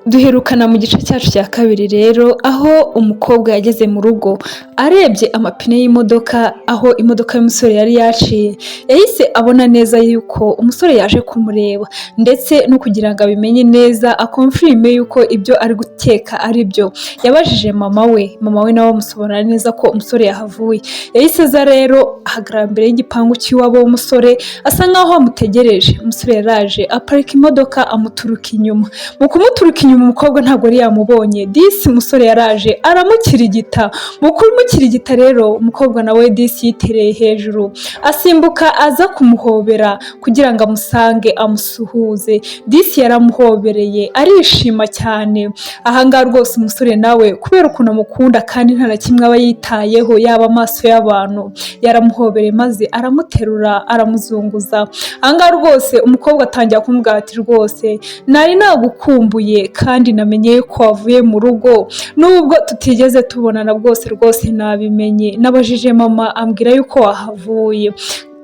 Duherukana mu gice cyacu cya kabiri rero aho umukobwa yageze mu rugo arebye amapine y'imodoka aho imodoka y'umusore yari yaciye, yahise abona neza yuko umusore yaje kumureba ndetse no kugira ngo abimenye neza akonfirime yuko ibyo ari gukeka ari byo, yabajije mama we nawe amusobanurira neza ko umusore yahavuye. Yahise aza rero ahagarara imbere y'igipangu cy'iwabo w'umusore asa nkaho amutegereje. Umusore yaraje aparika imodoka amuturuka inyuma, mu kumuturuka inyuma umukobwa ntabwo yari yamubonye, disi umusore yaraje aramukirigita. Mu kumukirigita rero umukobwa nawe disi yitereye hejuru asimbuka aza kumuhobera kugira ngo amusange amusuhuze. Disi yaramuhobereye arishima cyane. Ahangaha rwose umusore nawe kubera ukuntu amukunda kandi nta na kimwe aba yitayeho yaba amaso y'abantu, yaramuhobereye maze aramuterura aramuzunguza. Ahangaha rwose umukobwa atangira kumubwira ati rwose nari nagukumbuye kandi namenye ko wavuye mu rugo, nubwo tutigeze tubonana bwose rwose nabimenye, nabajije mama ambwira yuko wahavuye.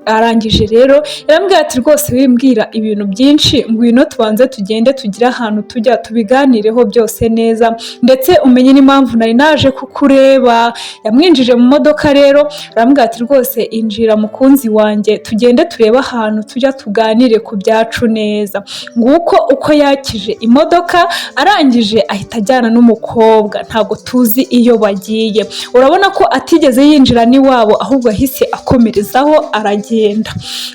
Arangije rero yarambwira ati rwose wimbwira ibintu byinshi, ngwino tubanze tugende tugire ahantu tujya tubiganireho byose neza ndetse umenye n'impamvu nari naje kukureba. Yamwinjije mu modoka rero arambwira ati rwose injira mukunzi wanjye tugende turebe ahantu tujya tuganire ku byacu neza. Nguko uko yakije imodoka, arangije ahita ajyana n'umukobwa, ntabwo tuzi iyo bagiye. Urabona ko atigeze yinjira n'iwabo ahubwo ahise akomerezaho aragenda.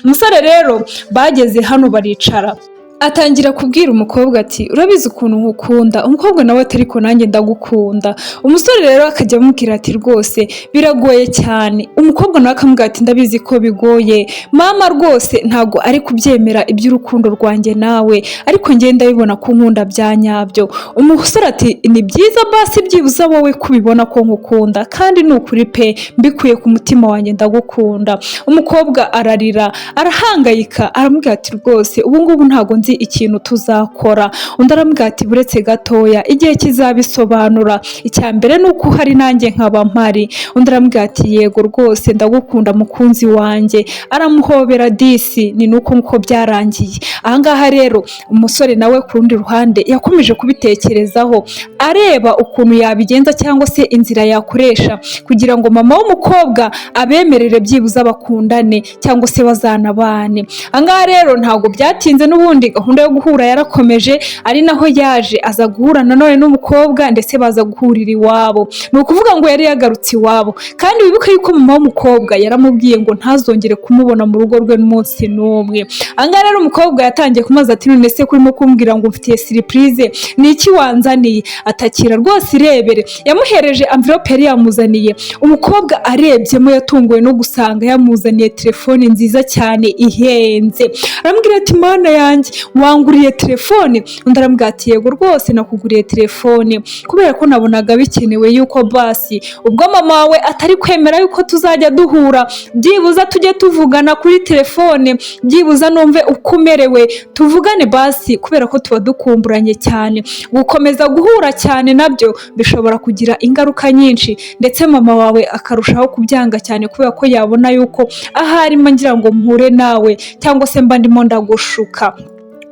Umusore rero bageze hano baricara, atangira kubwira umukobwa ati urabizi ukuntu nkukunda. Umukobwa nawe ati ariko nanjye ndagukunda. Umusore rero akajya amubwira ati rwose biragoye cyane. Umukobwa nawe akamubwira ati ndabizi ko bigoye mama, rwose ntabwo ari kubyemera iby'urukundo rwanjye nawe, ariko njye ndabibona ko nkunda bya nyabyo. Umusore ati ni byiza basi byibuze wowe kubibona ko nkukunda, kandi ni ukuri pe mbikuye ku mutima wanjye ndagukunda. Umukobwa ararira arahangayika aramubwira ati rwose ubu ngubu ntabwo nzi ikintu tuzakora. Undi aramubwira ati buretse gatoya igihe kizabisobanura, icya mbere ni uko uhari nanjye nkaba mpari. Undi aramubwira ati yego rwose ndagukunda mukunzi wanjye. Aramuhobera disi, ni nuko byarangiye. Ahangaha rero umusore nawe ku rundi ruhande yakomeje kubitekerezaho areba ukuntu yabigenza cyangwa se inzira yakoresha kugira ngo mama w'umukobwa abemerere byibuze bakundane cyangwa se bazanabane. Ahangaha rero ntabwo byatinze, n'ubundi gahunda yo guhura yarakomeje, ari naho yaje aza guhura nanone n'umukobwa ndetse baza guhurira iwabo. Ni ukuvuga ngo yari yagarutse iwabo, kandi wibuke yuko mama w'umukobwa yaramubwiye ngo ntazongere kumubona mu rugo rwe n'umunsi n'umwe. Ahangaha rero umukobwa yatangiye kumaza ati none se kurimo kumbwira ngo mfitiye surprise, ni iki wanzaniye? Atakira rwose irebere. Yamuhereje envelope yari yamuzaniye. Umukobwa arebyemo yatunguwe no gusanga yamuzaniye telefone nziza cyane ihenze. Arambwira ati mana yanjye wanguriye telefone? Undi aramubwira ati yego rwose nakuguriye telefone kubera ko nabonaga bikenewe yuko basi ubwo mama wawe atari kwemera yuko tuzajya duhura byibuza tujye tuvugana kuri telefone, byibuza numve uko umerewe tuvugane basi, kubera ko tuba dukumburanye cyane. Gukomeza guhura cyane nabyo bishobora kugira ingaruka nyinshi ndetse mama wawe akarushaho kubyanga cyane kubera ko yabona yuko ahari ngira ngo mpure nawe cyangwa se mba ndimo ndagushuka.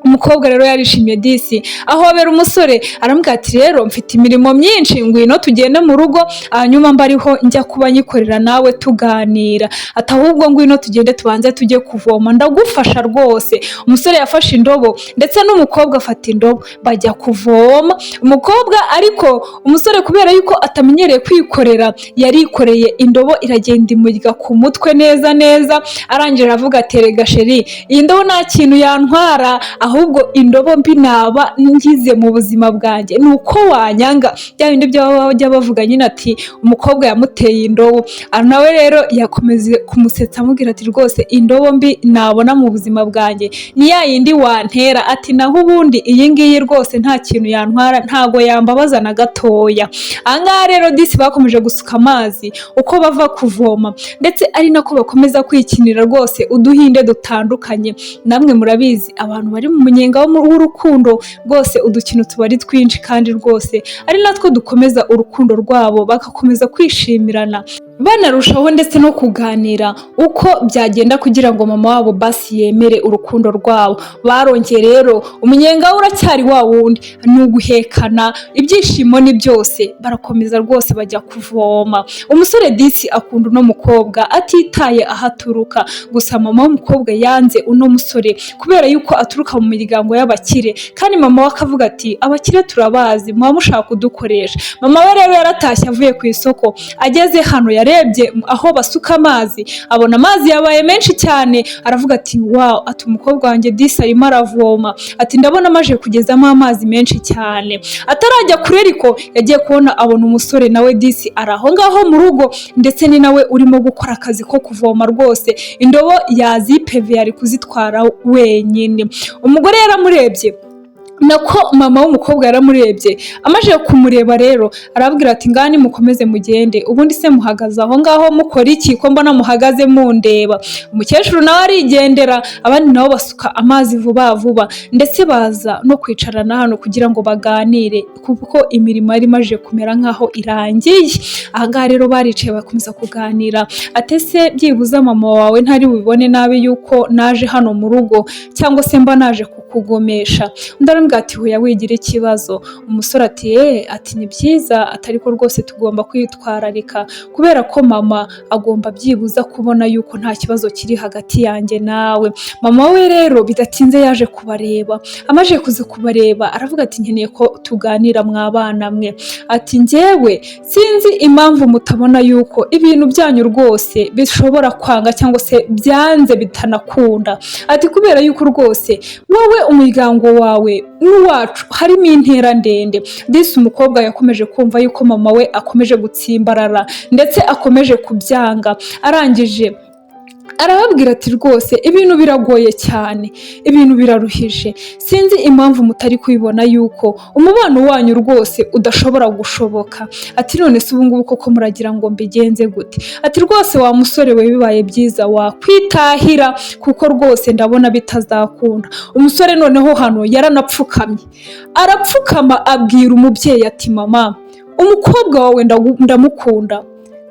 Umukobwa rero yarishimye disi ahobera umusore aramubwira ati rero mfite imirimo myinshi, ngwino tugende mu rugo hanyuma mba ariho njya kuba nyikorera nawe tuganira. Ati ahubwo ngwino tugende tubanze tujye kuvoma ndagufasha rwose. Umusore yafashe indobo ndetse n'umukobwa afata indobo bajya kuvoma. Umukobwa ariko umusore kubera yuko atamenyereye kwikorera yarikoreye indobo iragenda imurya ku mutwe neza neza. Arangije aravuga ati rega sheri iyi ndobo nta kintu yantwara, ahubwo indobo mbi naba ngize mu buzima bwanjye ni uko wanyanga. Bya bindi bajya bavuga nyine ati umukobwa yamuteye indobo. Nawe rero yakomeze kumusetsa amubwira ati rwose indobo mbi nabona mu buzima bwanjye ni ya yindi wantera. Ati naho ubundi iyi ngiyi rwose nta kintu yantwara, ntago yambabaza na gatoya. Ahangaha rero disi bakomeje gusuka amazi uko bava kuvoma ndetse ari nako bakomeza kwikinira rwose uduhinde dutandukanye. Namwe murabizi abantu bari mu munyenga w'urukundo rwose udukino tuba ari twinshi kandi rwose ari natwo dukomeza urukundo rwabo bagakomeza kwishimirana. banarushaho ndetse no kuganira uko byagenda kugira ngo mama wabo basi yemere urukundo rwabo. Barongeye rero umunyenga we uracyari wa wundi, ni uguhekana, ibyishimo ni byose. Barakomeza rwose bajya kuvoma. Umusore disi akunda uno mukobwa atitaye aho aturuka, gusa mama w'umukobwa yanze uno musore kubera yuko aturuka mu miryango y'abakire, kandi mama we akavuga ati abakire turabazi, muba mushaka kudukoresha. Mama we rero yaratashye avuye ku isoko, ageze hano yarebye aho basuka amazi, abona amazi yabaye menshi cyane, aravuga ati wow, ati umukobwa wanjye disi arimo aravoma, ati ndabona amaje kugezamo amazi menshi cyane. Atarajya kure ariko yagiye kubona abona umusore nawe disi ari aho ngaho mu rugo, ndetse ni nawe urimo gukora akazi ko kuvoma rwose, indobo yazipeve ari kuzitwara wenyine. Umugore yaramurebye, nako mama w'umukobwa yaramurebye, amaze kumureba rero arabwira ati ngani mukomeze mugende, ubundi se muhagaze aho ngaho mukora iki ko mbona muhagaze mundeba? Umukecuru nawe arigendera, abandi nabo basuka amazi vuba vuba, ndetse baza no kwicarana hano kugira ngo baganire kuko imirimo yari imaze kumera nkaho irangiye. Aha ngaha rero baricaye bakomeza kuganira, ati ese byibuze mama wawe ntari bubibone nabi yuko naje hano mu rugo, cyangwa se mba naje kukugomesha? Ndarambwira ati hoya wigira ikibazo. Umusore ati ati ni byiza, atari ko rwose tugomba kwitwararika kubera ko mama agomba byibuza kubona yuko nta kibazo kiri hagati yanjye nawe. Mama we rero bidatinze yaje kubareba, amaje kuza kubareba aravuga ati nkeneye ko tuganira mwabana mwe, ati njyewe sinzi impamvu mutabona yuko ibintu byanyu rwose bishobora kwanga cyangwa se byanze bitanakunda, ati kubera yuko rwose wowe umuryango wawe n'uwacu harimo intera ndende. Disi umukobwa yakomeje kumva yuko mama we akomeje gutsimbarara ndetse akomeje kubyanga, arangije arababwira ati rwose ibintu biragoye cyane, ibintu biraruhije, sinzi impamvu mutari kubibona yuko umubano wanyu rwose udashobora gushoboka. Ati none se ubu ngubu koko muragira ngo mbigenze gute? Ati rwose wa musore we bibaye byiza wakwitahira kuko rwose ndabona bitazakunda. Umusore noneho hano yaranapfukamye, arapfukama abwira umubyeyi ati mama, umukobwa wawe ndamukunda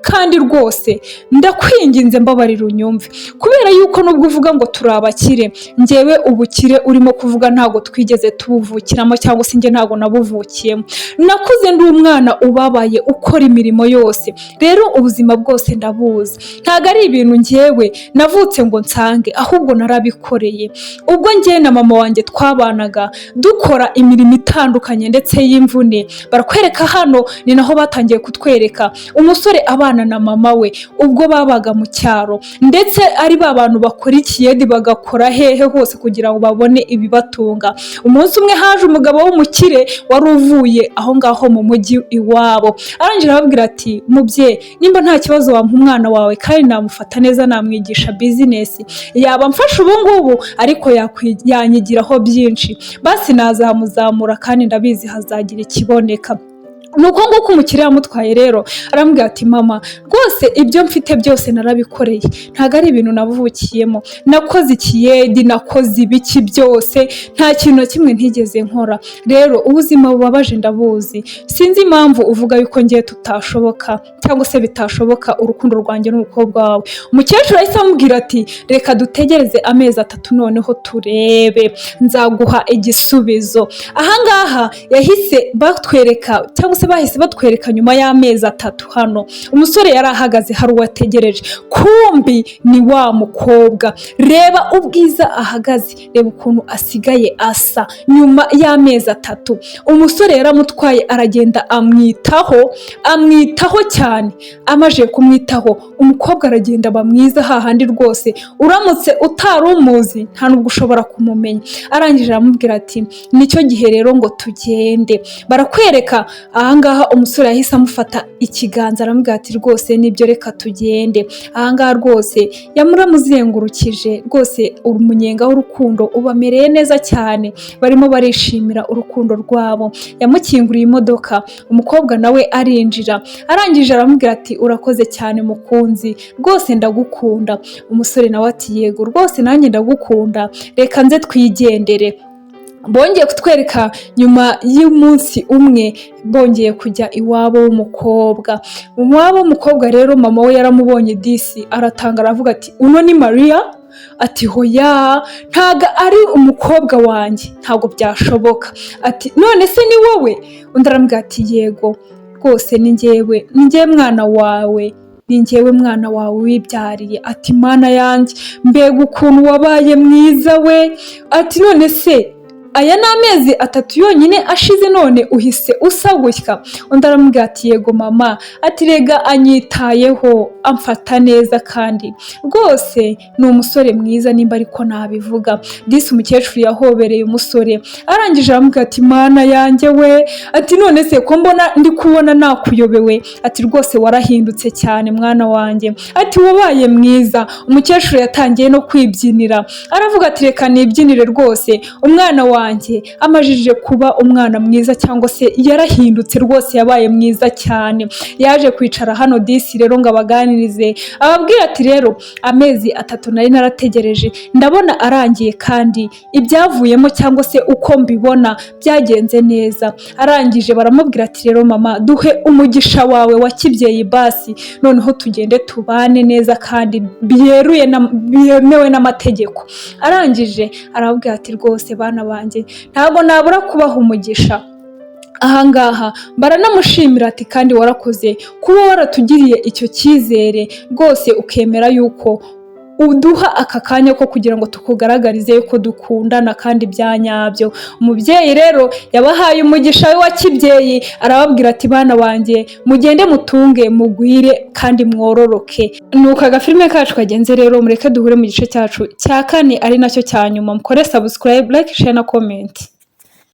kandi rwose ndakwinginze mbabarira unyumve, kubera yuko nubwo uvuga ngo turi abakire, njyewe ubukire urimo kuvuga ntago twigeze tubuvukiramo cyangwa se njye ntago nabuvukiyemo. Nakuze ndi umwana ubabaye ukora imirimo yose, rero ubuzima bwose ndabuzi, ntago ari ibintu njyewe navutse ngo nsange, ahubwo narabikoreye. Ubwo njye na mama wanjye twabanaga dukora imirimo itandukanye ndetse y'imvune, barakwereka hano ni naho batangiye kutwereka umusore abana na mama we ubwo babaga mu cyaro, ndetse ari ba bantu bakora ikiyedi bagakora hehe hose kugira ngo babone ibibatunga. Umunsi umwe haje umugabo w'umukire wari uvuye aho ngaho mu mujyi iwabo, arangije arababwira ati mubyeyi, nimba nta kibazo wampa umwana wawe kandi namufata neza, namwigisha bizinesi, yaba mfasha ubu ngubu ariko yanyigiraho byinshi, basi nazamuzamura kandi ndabizi hazagira ikiboneka. Nuko nguko umukiriya yamutwaye rero arambwira ati mama, rwose ibyo mfite byose narabikoreye, ntago ari ibintu navukiyemo, nakoze ikiyedi, nakoze ibiki byose, nta kintu na kimwe ntigeze nkora. Rero ubuzima bubabaje ndabuzi, sinzi impamvu uvuga yuko ngiye tutashoboka cyangwa se bitashoboka urukundo rwanjye n'umukobwa wawe. Umukecuru ahise amubwira ati reka dutegereze amezi 3 noneho turebe, nzaguha igisubizo. Ahangaha yahise batwereka cyangwa se bahise batwereka nyuma y'amezi 3 hano umusore yari ahagaze hari uwategereje, kumbi ni wa mukobwa. Reba ubwiza ahagaze, reba ukuntu asigaye asa nyuma y'amezi 3. Umusore yaramutwaye aragenda amwitaho cyane, amaje kumwitaho umukobwa aragenda bamwiza hahandi rwose uramutse utari umuzi nta nubwo ushobora kumumenya. Arangije aramubwira ati nicyo gihe rero ngo tugende. Barakwereka ahangaha umusore yahise amufata ikiganza aramubwira ati rwose nibyo reka tugende. Ahangaha rwose yamuramuzengurukije, rwose umunyenga w'urukundo ubamereye neza cyane, barimo barishimira urukundo rwabo. Yamukinguriye imodoka, umukobwa nawe arinjira, arangije aramubwira ati urakoze cyane mukunzi, rwose ndagukunda. Umusore nawe ati yego rwose nanjye ndagukunda, reka nze twigendere. bongeye kutwereka nyuma y'umunsi umwe bongeye kujya iwabo w'umukobwa. Iwabo w'umukobwa rero mama we yaramubonye disi aratanga aravuga ati uno ni Mariya? Ati hoya ntago ari umukobwa wanjye, ntago byashoboka. Ati none se ni wowe? Undi aramubwira ati yego rwose ni njyewe mwana wawe, ni njyewe mwana wawe wibyariye. Ati mana yanjye mbega ukuntu wabaye mwiza we. Ati none se aya ni amezi 3 yonyine ashize none uhise usa gutya? Undi aramubwira ati yego mama. Ati rega anyitayeho amfata neza kandi rwose ni umusore mwiza nimba ariko nabivuga. Disi umukecuru yahobereye umusore arangije aramubwira ati mana yanjye we. Ati none se ko mbona ndi kubona nakuyobewe? Ati rwose warahindutse cyane mwana wanjye. Ati wabaye mwiza. Umukecuru yatangiye no kwibyinira aravuga ati reka nibyinire rwose, umwana wanjye amajije kuba umwana mwiza cyangwa se yarahindutse rwose, yabaye mwiza cyane. Yaje kwicara hano disi rero ngo abaganirize ababwira ati rero amezi 3 nari narategereje ndabona arangiye kandi ibyavuyemo cyangwa se uko mbibona byagenze neza. Arangije baramubwira ati rero mama duhe umugisha wawe wa kibyeyi basi noneho tugende tubane neza kandi byemewe n'amategeko. Arangije arababwira ati rwose bana banjye ntabwo nabura kubaha umugisha. Ahangaha baranamushimira ati kandi warakoze kuba waratugiriye icyo cyizere rwose ukemera yuko uduha aka kanya ko kugira ngo tukugaragarize yuko dukundana kandi byanyabyo. Umubyeyi rero yabahaye umugisha we wa kibyeyi arababwira ati bana banjye mugende mutunge mugwire kandi mwororoke. Nuko agafilme kacu kagenze rero mureke duhure mu gice cyacu cya 4 ari nacyo cya nyuma. Mukore subscribe, like, share na comment.